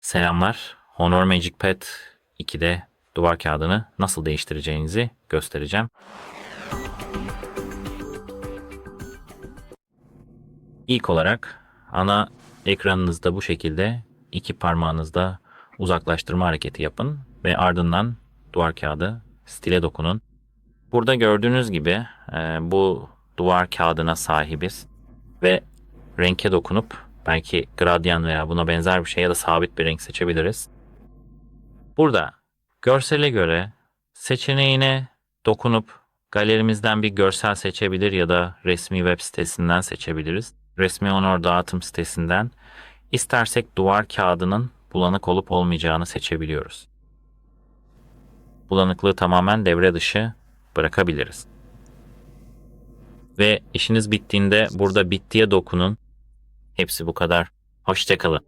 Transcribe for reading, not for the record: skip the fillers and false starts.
Selamlar. Honor Magic Pad 2'de duvar kağıdını nasıl değiştireceğinizi göstereceğim. İlk olarak ana ekranınızda bu şekilde iki parmağınızda uzaklaştırma hareketi yapın ve ardından duvar kağıdı stile dokunun. Burada gördüğünüz gibi bu duvar kağıdına sahibiz ve renge dokunup belki gradyan veya buna benzer bir şey ya da sabit bir renk seçebiliriz. Burada görsele göre seçeneğine dokunup galerimizden bir görsel seçebilir ya da resmi web sitesinden seçebiliriz. Resmi Honor dağıtım sitesinden istersek duvar kağıdının bulanık olup olmayacağını seçebiliyoruz. Bulanıklığı tamamen devre dışı bırakabiliriz. Ve işiniz bittiğinde burada bittiye dokunun. Hepsi bu kadar. Hoşça kalın.